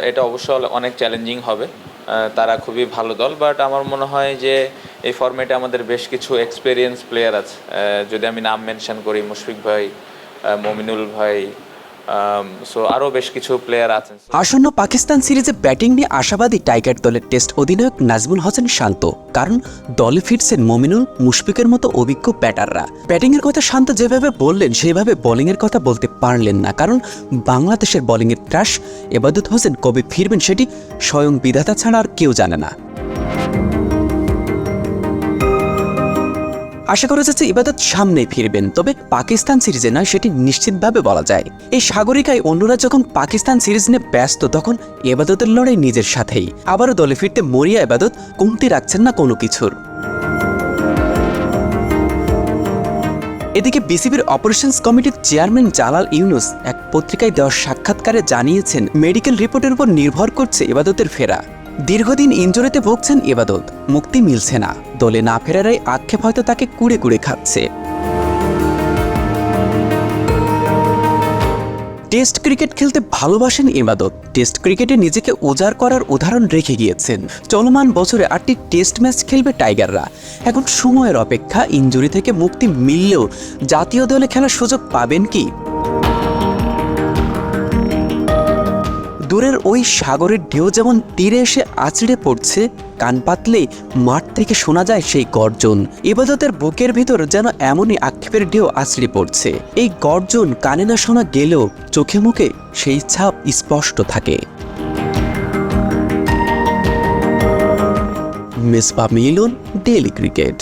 এটা অবশ্য অনেক চ্যালেঞ্জিং হবে। তারা খুবই ভালো দল, বাট আমার মনে হয় যে এই ফরম্যাটে আমাদের বেশ কিছু এক্সপেরিয়েন্স প্লেয়ার আছে। যদি আমি নাম মেনশন করি, মুশফিক ভাই, মমিনুল ভাই, সো আরও বেশ কিছু প্লেয়ার আছেন। আসন্ন পাকিস্তান সিরিজে ব্যাটিং নিয়ে আশাবাদী টাইগার দলের টেস্ট অধিনায়ক নাজমুল হোসেন শান্ত, কারণ দলে ফিরছেন মমিনুল, মুশফিকের মতো অভিজ্ঞ ব্যাটাররা। ব্যাটিংয়ের কথা শান্ত যেভাবে বললেন সেভাবে বোলিংয়ের কথা বলতে পারলেন না, কারণ বাংলাদেশের বোলিংয়ের ক্রাশ এবাদত হোসেন কবে ফিরবেন সেটি স্বয়ং বিধাতা ছাড়া আর কেউ জানে না। আশা করা যাচ্ছে ইবাদত সামনেই ফিরবেন, তবে পাকিস্তান সিরিজে নয় সেটি নিশ্চিতভাবে বলা যায়। এই সাগরিকায় অন্যরা যখন পাকিস্তান সিরিজ নিয়ে ব্যস্ত, তখন ইবাদতের লড়াই নিজের সাথেই। আবারও দলে ফিরতে মরিয়া ইবাদত কমতি রাখছেন না কোনো কিছুর। এদিকে বিসিবির অপারেশনস কমিটির চেয়ারম্যান জালাল ইউনুস এক পত্রিকায় দেওয়া সাক্ষাৎকারে জানিয়েছেন, মেডিকেল রিপোর্টের উপর নির্ভর করছে ইবাদতের ফেরা। দীর্ঘদিন ইনজুরিতে ভুগছেন ইবাদত, মুক্তি মিলছে না। দলে না ফেরারাই আক্ষেপ হয়তো তাকে কুড়ে কুড়ে খাচ্ছে। টেস্ট ক্রিকেট খেলতে ভালোবাসেন ইবাদত। টেস্ট ক্রিকেটে নিজেকে উজাড় করার উদাহরণ রেখে গিয়েছেন। চলমান বছরে 8টি টেস্ট ম্যাচ খেলবে টাইগাররা। এখন সময়ের অপেক্ষা, ইনজুরি থেকে মুক্তি মিললেও জাতীয় দলে খেলার সুযোগ পাবেন কি? দূরের ওই সাগরের ঢেউ যেমন তীরে এসে আছড়ে পড়ছে, কান পাতলেই মাঠ থেকে শোনা যায় সেই গর্জন। ইবাদতের বুকের ভিতর যেন এমনই আক্ষেপের ঢেউ আছড়ে পড়ছে। এই গর্জন কানে না শোনা গেলেও চোখে মুখে সেই ছাপ স্পষ্ট থাকে। মিসবাহ মিলন, ডেইলি ক্রিকেট।